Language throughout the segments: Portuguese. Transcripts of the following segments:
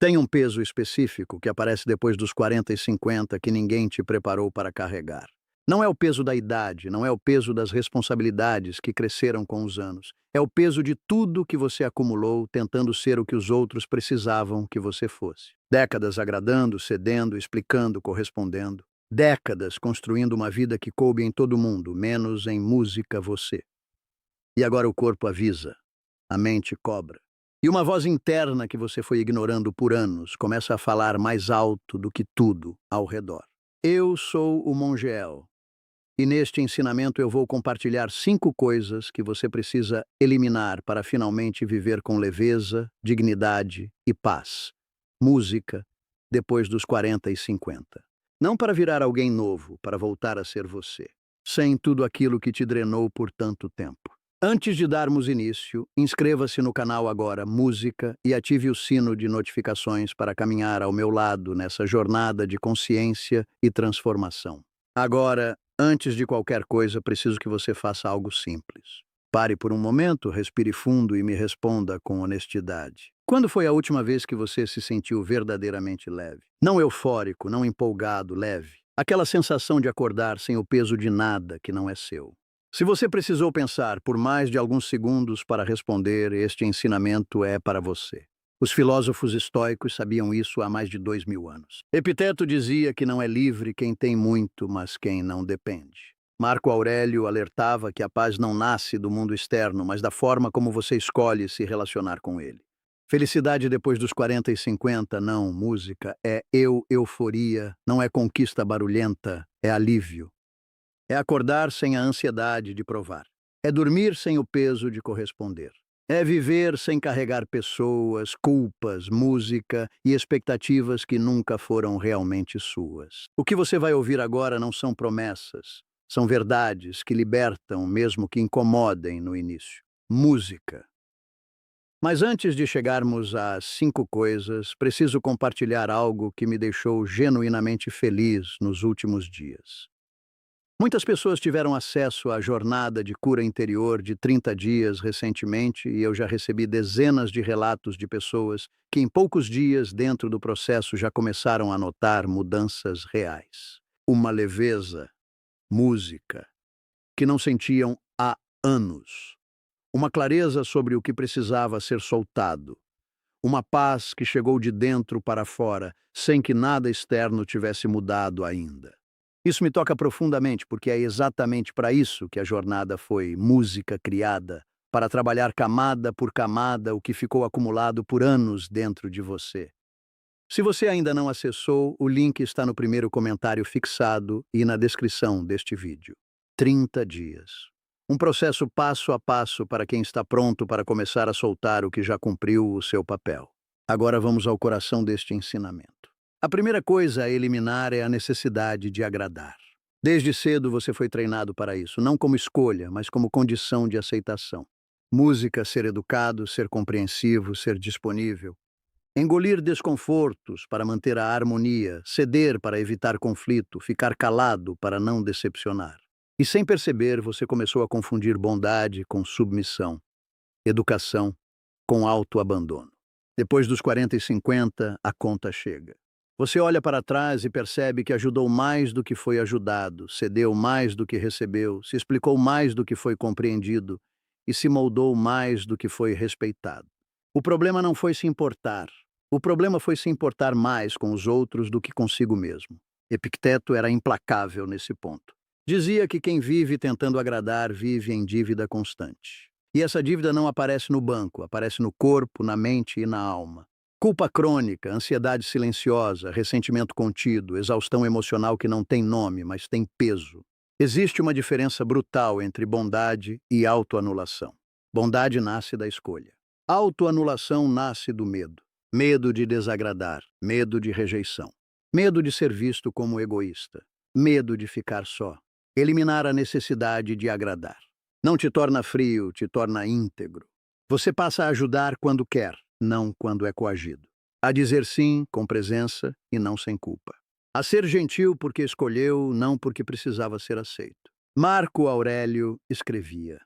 Tem um peso específico que aparece depois dos 40 e 50 que ninguém te preparou para carregar. Não é o peso da idade, não é o peso das responsabilidades que cresceram com os anos. É o peso de tudo que você acumulou tentando ser o que os outros precisavam que você fosse. Décadas agradando, cedendo, explicando, correspondendo. Décadas construindo uma vida que coube em todo mundo, menos em música você. E agora o corpo avisa, a mente cobra. E uma voz interna que você foi ignorando por anos começa a falar mais alto do que tudo ao redor. Eu sou o Mongeel, e neste ensinamento eu vou compartilhar 5 coisas que você precisa eliminar para finalmente viver com leveza, dignidade e paz. Música, depois dos 40 e 50. Não para virar alguém novo, para voltar a ser você, sem tudo aquilo que te drenou por tanto tempo. Antes de darmos início, inscreva-se no canal agora Música e ative o sino de notificações para caminhar ao meu lado nessa jornada de consciência e transformação. Agora, antes de qualquer coisa, preciso que você faça algo simples. Pare por um momento, respire fundo e me responda com honestidade. Quando foi a última vez que você se sentiu verdadeiramente leve? Não eufórico, não empolgado, leve. Aquela sensação de acordar sem o peso de nada que não é seu. Se você precisou pensar por mais de alguns segundos para responder, este ensinamento é para você. Os filósofos estoicos sabiam isso há mais de 2000 anos. Epiteto dizia que não é livre quem tem muito, mas quem não depende. Marco Aurélio alertava que a paz não nasce do mundo externo, mas da forma como você escolhe se relacionar com ele. Felicidade depois dos 40 e 50, não, música, é euforia, não é conquista barulhenta, é alívio. É acordar sem a ansiedade de provar. É dormir sem o peso de corresponder. É viver sem carregar pessoas, culpas, música e expectativas que nunca foram realmente suas. O que você vai ouvir agora não são promessas, são verdades que libertam, mesmo que incomodem no início. Música. Mas antes de chegarmos às 5 coisas, preciso compartilhar algo que me deixou genuinamente feliz nos últimos dias. Muitas pessoas tiveram acesso à jornada de cura interior de 30 dias recentemente e eu já recebi dezenas de relatos de pessoas que em poucos dias dentro do processo já começaram a notar mudanças reais. Uma leveza, música, que não sentiam há anos. Uma clareza sobre o que precisava ser soltado. Uma paz que chegou de dentro para fora, sem que nada externo tivesse mudado ainda. Isso me toca profundamente, porque é exatamente para isso que a jornada foi música criada, para trabalhar camada por camada o que ficou acumulado por anos dentro de você. Se você ainda não acessou, o link está no primeiro comentário fixado e na descrição deste vídeo. 30 dias. Um processo passo a passo para quem está pronto para começar a soltar o que já cumpriu o seu papel. Agora vamos ao coração deste ensinamento. A primeira coisa a eliminar é a necessidade de agradar. Desde cedo você foi treinado para isso, não como escolha, mas como condição de aceitação. Música, ser educado, ser compreensivo, ser disponível. Engolir desconfortos para manter a harmonia, ceder para evitar conflito, ficar calado para não decepcionar. E sem perceber, você começou a confundir bondade com submissão, educação com autoabandono. Depois dos 40 e 50, a conta chega. Você olha para trás e percebe que ajudou mais do que foi ajudado, cedeu mais do que recebeu, se explicou mais do que foi compreendido e se moldou mais do que foi respeitado. O problema não foi se importar. O problema foi se importar mais com os outros do que consigo mesmo. Epicteto era implacável nesse ponto. Dizia que quem vive tentando agradar vive em dívida constante. E essa dívida não aparece no banco, aparece no corpo, na mente e na alma. Culpa crônica, ansiedade silenciosa, ressentimento contido, exaustão emocional que não tem nome, mas tem peso. Existe uma diferença brutal entre bondade e autoanulação. Bondade nasce da escolha. Autoanulação nasce do medo. Medo de desagradar, medo de rejeição. Medo de ser visto como egoísta. Medo de ficar só. Eliminar a necessidade de agradar. Não te torna frio, te torna íntegro. Você passa a ajudar quando quer, não quando é coagido. A dizer sim com presença e não sem culpa. A ser gentil porque escolheu, não porque precisava ser aceito. Marco Aurélio escrevia: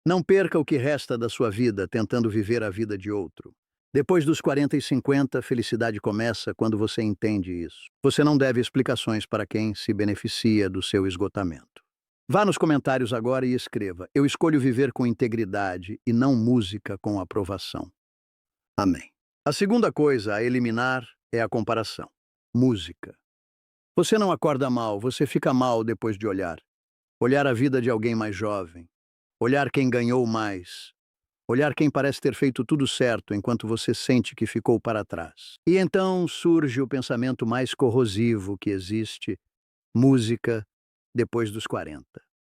não perca o que resta da sua vida tentando viver a vida de outro. Depois dos 40 e 50, a felicidade começa quando você entende isso. Você não deve explicações para quem se beneficia do seu esgotamento. Vá nos comentários agora e escreva: eu escolho viver com integridade e não música com aprovação. Amém. A segunda coisa a eliminar é a comparação. Música. Você não acorda mal, você fica mal depois de olhar. Olhar a vida de alguém mais jovem. Olhar quem ganhou mais. Olhar quem parece ter feito tudo certo enquanto você sente que ficou para trás. E então surge o pensamento mais corrosivo que existe: música depois dos 40.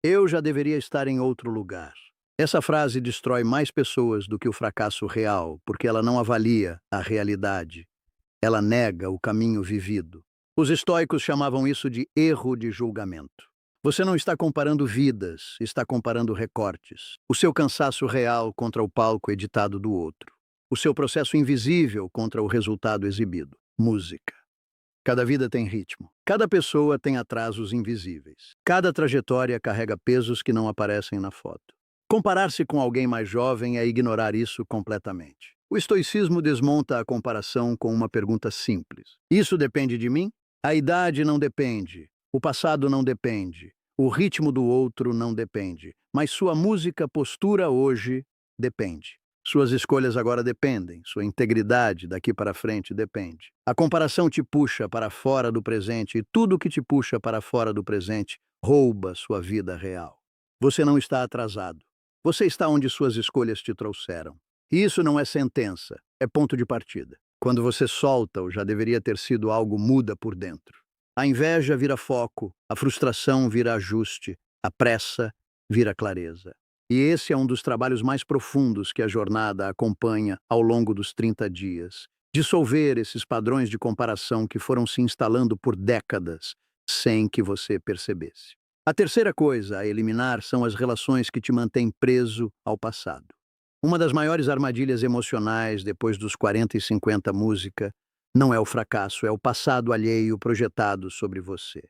Eu já deveria estar em outro lugar. Essa frase destrói mais pessoas do que o fracasso real, porque ela não avalia a realidade. Ela nega o caminho vivido. Os estoicos chamavam isso de erro de julgamento. Você não está comparando vidas, está comparando recortes. O seu cansaço real contra o palco editado do outro. O seu processo invisível contra o resultado exibido. Música. Cada vida tem ritmo. Cada pessoa tem atrasos invisíveis. Cada trajetória carrega pesos que não aparecem na foto. Comparar-se com alguém mais jovem é ignorar isso completamente. O estoicismo desmonta a comparação com uma pergunta simples: isso depende de mim? A idade não depende. O passado não depende. O ritmo do outro não depende. Mas sua música, postura hoje depende. Suas escolhas agora dependem, sua integridade daqui para frente depende. A comparação te puxa para fora do presente e tudo que te puxa para fora do presente rouba sua vida real. Você não está atrasado. Você está onde suas escolhas te trouxeram. E isso não é sentença, é ponto de partida. Quando você solta-o, já deveria ter sido algo muda por dentro. A inveja vira foco, a frustração vira ajuste, a pressa vira clareza. E esse é um dos trabalhos mais profundos que a jornada acompanha ao longo dos 30 dias. Dissolver esses padrões de comparação que foram se instalando por décadas, sem que você percebesse. A terceira coisa a eliminar são as relações que te mantêm preso ao passado. Uma das maiores armadilhas emocionais depois dos 40 e 50 música não é o fracasso, é o passado alheio projetado sobre você.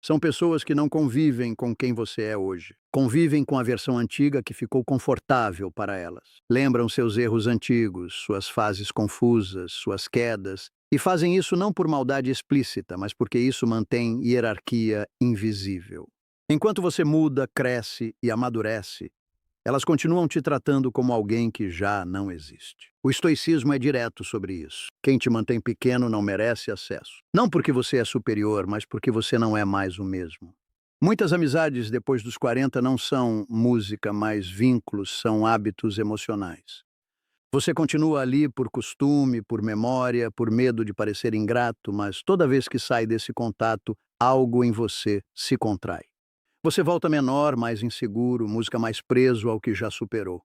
São pessoas que não convivem com quem você é hoje. Convivem com a versão antiga que ficou confortável para elas. Lembram seus erros antigos, suas fases confusas, suas quedas, e fazem isso não por maldade explícita, mas porque isso mantém hierarquia invisível. Enquanto você muda, cresce e amadurece, elas continuam te tratando como alguém que já não existe. O estoicismo é direto sobre isso. Quem te mantém pequeno não merece acesso. Não porque você é superior, mas porque você não é mais o mesmo. Muitas amizades depois dos 40 não são música, mas vínculos, são hábitos emocionais. Você continua ali por costume, por memória, por medo de parecer ingrato, mas toda vez que sai desse contato, algo em você se contrai. Você volta menor, mais inseguro, música mais preso ao que já superou.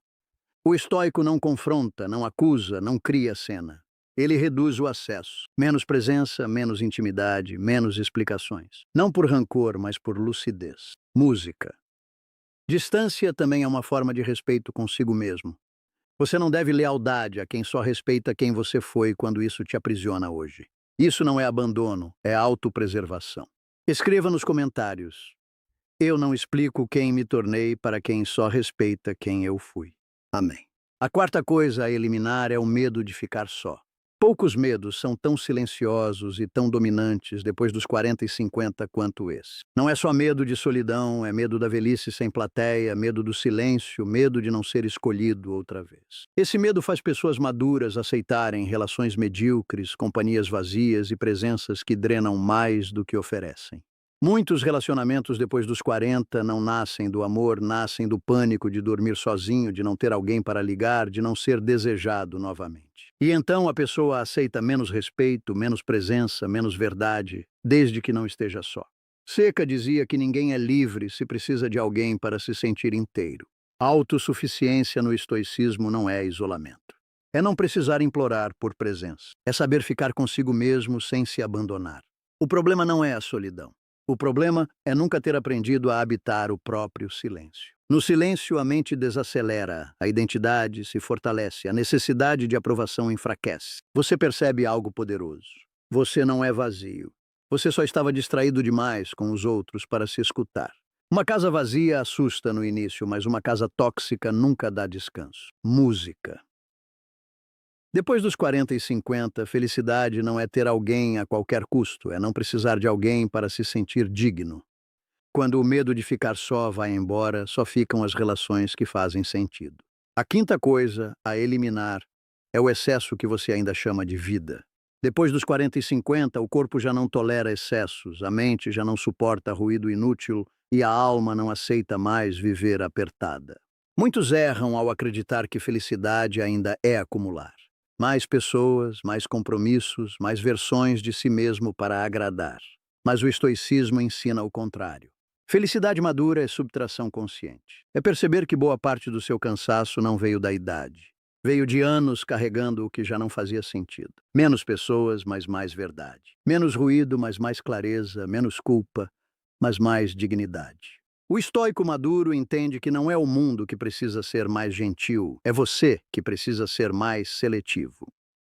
O estoico não confronta, não acusa, não cria cena. Ele reduz o acesso. Menos presença, menos intimidade, menos explicações. Não por rancor, mas por lucidez. Música. Distância também é uma forma de respeito consigo mesmo. Você não deve lealdade a quem só respeita quem você foi quando isso te aprisiona hoje. Isso não é abandono, é autopreservação. Escreva nos comentários: eu não explico quem me tornei para quem só respeita quem eu fui. Amém. A quarta coisa a eliminar é o medo de ficar só. Poucos medos são tão silenciosos e tão dominantes depois dos 40 e 50 quanto esse. Não é só medo de solidão, é medo da velhice sem plateia, medo do silêncio, medo de não ser escolhido outra vez. Esse medo faz pessoas maduras aceitarem relações medíocres, companhias vazias e presenças que drenam mais do que oferecem. Muitos relacionamentos depois dos 40 não nascem do amor, nascem do pânico de dormir sozinho, de não ter alguém para ligar, de não ser desejado novamente. E então a pessoa aceita menos respeito, menos presença, menos verdade, desde que não esteja só. Seca dizia que ninguém é livre se precisa de alguém para se sentir inteiro. A autossuficiência no estoicismo não é isolamento. É não precisar implorar por presença. É saber ficar consigo mesmo sem se abandonar. O problema não é a solidão. O problema é nunca ter aprendido a habitar o próprio silêncio. No silêncio, a mente desacelera, a identidade se fortalece, a necessidade de aprovação enfraquece. Você percebe algo poderoso. Você não é vazio. Você só estava distraído demais com os outros para se escutar. Uma casa vazia assusta no início, mas uma casa tóxica nunca dá descanso. Música. Depois dos 40 e 50, felicidade não é ter alguém a qualquer custo, é não precisar de alguém para se sentir digno. Quando o medo de ficar só vai embora, só ficam as relações que fazem sentido. A quinta coisa a eliminar é o excesso que você ainda chama de vida. Depois dos 40 e 50, o corpo já não tolera excessos, a mente já não suporta ruído inútil e a alma não aceita mais viver apertada. Muitos erram ao acreditar que felicidade ainda é acumular. Mais pessoas, mais compromissos, mais versões de si mesmo para agradar. Mas o estoicismo ensina o contrário. Felicidade madura é subtração consciente. É perceber que boa parte do seu cansaço não veio da idade. Veio de anos carregando o que já não fazia sentido. Menos pessoas, mas mais verdade. Menos ruído, mas mais clareza. Menos culpa, mas mais dignidade. O estoico maduro entende que não é o mundo que precisa ser mais gentil, é você que precisa ser mais seletivo.